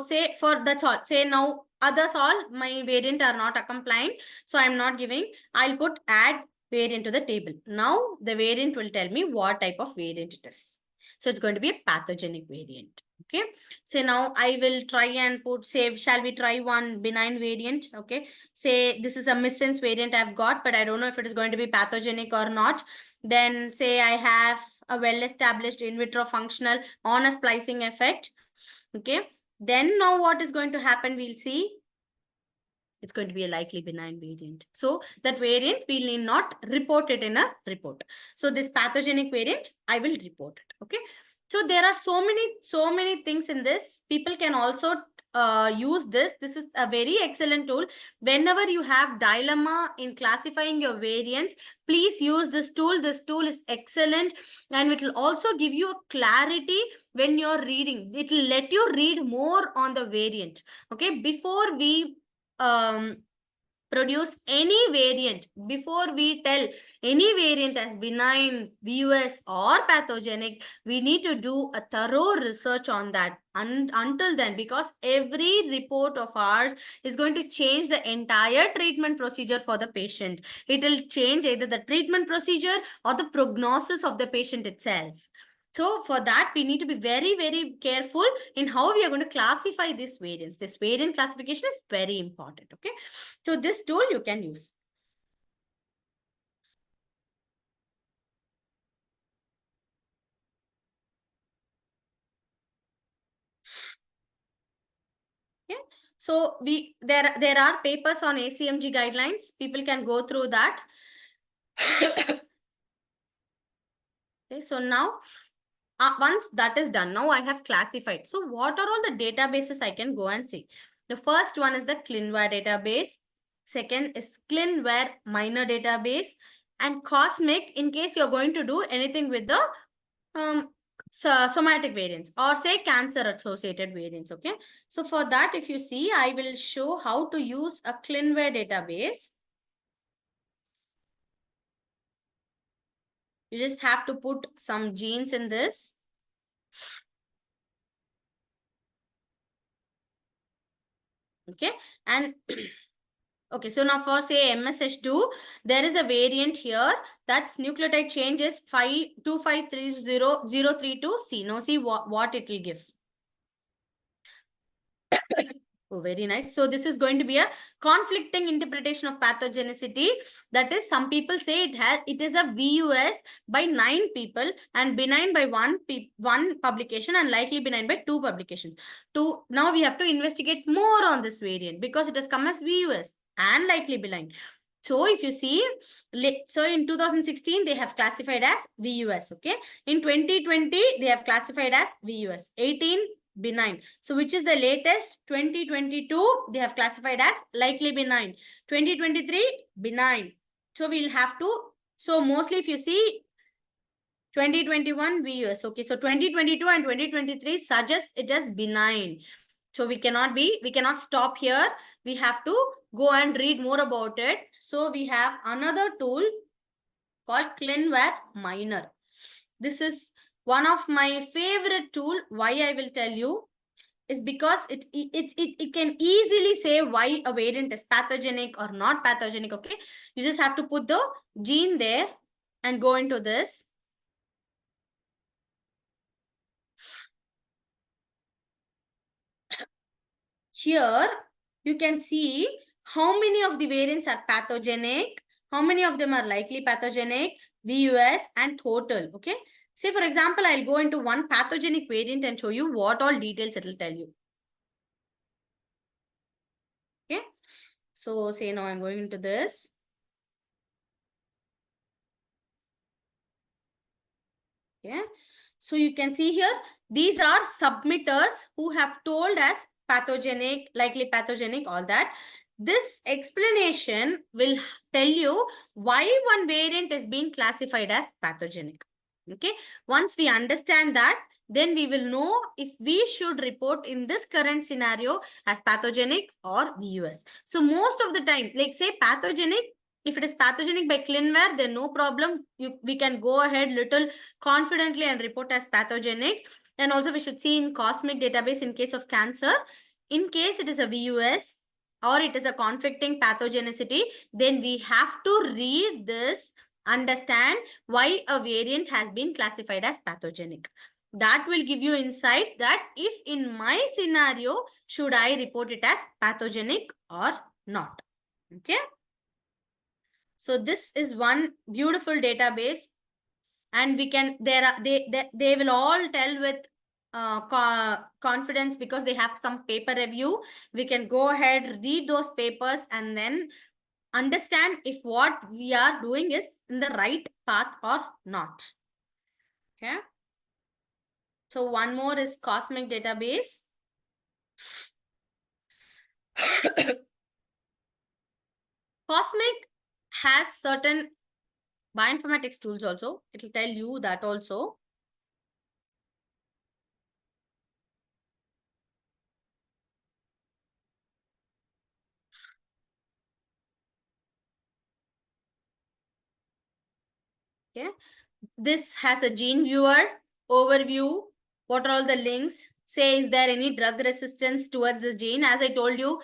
that's all. Say now others all my variant are not compliant, so I'm not giving. I'll put add variant to the table. Now the variant will tell me what type of variant it is. So it's going to be a pathogenic variant. Okay, so now I will try and put, say, shall we try one benign variant? Okay, say this is a missense variant I've got, but I don't know if it is going to be pathogenic or not. Then say I have a well-established in vitro functional on a splicing effect. Okay, then now what is going to happen, we'll see. It's going to be a likely benign variant. So that variant we need not report it in a report. So this pathogenic variant, I will report it. Okay. So there are so many things in this. People can also use this. This is a very excellent tool. Whenever you have dilemma in classifying your variants, please use this tool. This tool is excellent and it will also give you a clarity when you're reading. It will let you read more on the variant. Okay. Before we produce any variant, before we tell any variant as benign, VUS or pathogenic, we need to do a thorough research on that until then, because every report of ours is going to change the entire treatment procedure for the patient. It will change either the treatment procedure or the prognosis of the patient itself. So for that, we need to be very, very careful in how we are going to classify these variants. This variant classification is very important. Okay. So this tool you can use. Okay. So there are papers on ACMG guidelines. People can go through that. Okay. So now once that is done, now I have classified. So what are all the databases I can go and see? The first one is the ClinVar database. Second is ClinVar minor database, and Cosmic in case you're going to do anything with the somatic variants or say cancer associated variants. Okay. So for that, if you see, I will show how to use a ClinVar database. You just have to put some genes in this. Okay. And okay, so now for say MSH2, there is a variant here. That's nucleotide change is 5253032C. Now see what it will give. Oh, very nice. So this is going to be a conflicting interpretation of pathogenicity. That is, some people say it is a VUS by 9 people and benign by one publication and likely benign by 2 publications. Now we have to investigate more on this variant because it has come as VUS and likely benign. So if you see, so in 2016, they have classified as VUS, okay? In 2020, they have classified as VUS. 18, benign. So which is the latest? 2022, they have classified as likely benign. 2023, benign. So we'll have to, so mostly if you see, 2021 VUS, okay? So 2022 and 2023 suggests it as benign. So we cannot stop here. We have to go and read more about it. So we have another tool called ClinVar Minor. This is one of my favorite tool. Why I will tell you is because it can easily say why a variant is pathogenic or not pathogenic. Okay, you just have to put the gene there and go into this. Here, you can see how many of the variants are pathogenic, how many of them are likely pathogenic, VUS, and total. Okay. Say, for example, I'll go into one pathogenic variant and show you what all details it will tell you. Okay. So, say now I'm going into this. Okay. So, you can see here, these are submitters who have told us pathogenic, likely pathogenic, all that. This explanation will tell you why one variant is being classified as pathogenic. Okay. Once we understand that, then we will know if we should report in this current scenario as pathogenic or VUS. So most of the time, like say pathogenic, if it is pathogenic by ClinVar, then no problem. We can go ahead little confidently and report as pathogenic. And also we should see in Cosmic database in case of cancer. In case it is a VUS or it is a conflicting pathogenicity, then we have to read this, understand why a variant has been classified as pathogenic. That will give you insight that if in my scenario, should I report it as pathogenic or not. Okay. So this is one beautiful database, and we can they will all tell with confidence because they have some paper review. We can go ahead, read those papers, and then understand if what we are doing is in the right path or not. Okay. So one more is Cosmic database. Cosmic has certain bioinformatics tools also. It will tell you that also. Okay. This has a gene viewer, overview, what are all the links, say is there any drug resistance towards this gene. As I told you,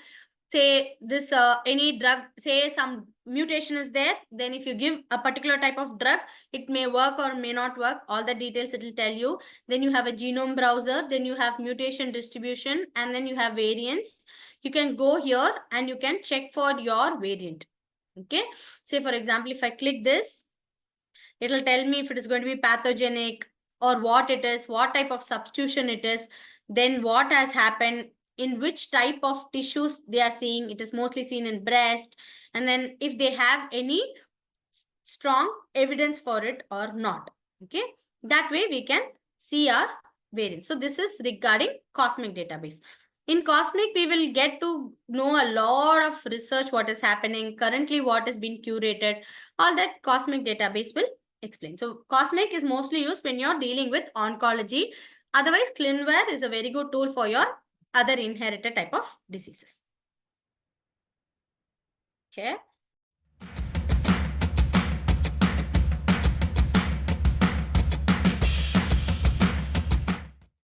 say this any drug, say some mutation is there, then if you give a particular type of drug, it may work or may not work. All the details it will tell you. Then you have a genome browser, then you have mutation distribution, and then you have variants. You can go here and you can check for your variant. Okay. Say for example, if I click this, it will tell me if it is going to be pathogenic or what it is, what type of substitution it is, then what has happened, in which type of tissues they are seeing. It is mostly seen in breast. And then if they have any strong evidence for it or not. Okay. That way we can see our variants. So this is regarding Cosmic database. In Cosmic, we will get to know a lot of research, what is happening, currently what is being curated, all that Cosmic database will explain. So Cosmic is mostly used when you're dealing with oncology. Otherwise, ClinVar is a very good tool for your other inherited type of diseases. Okay.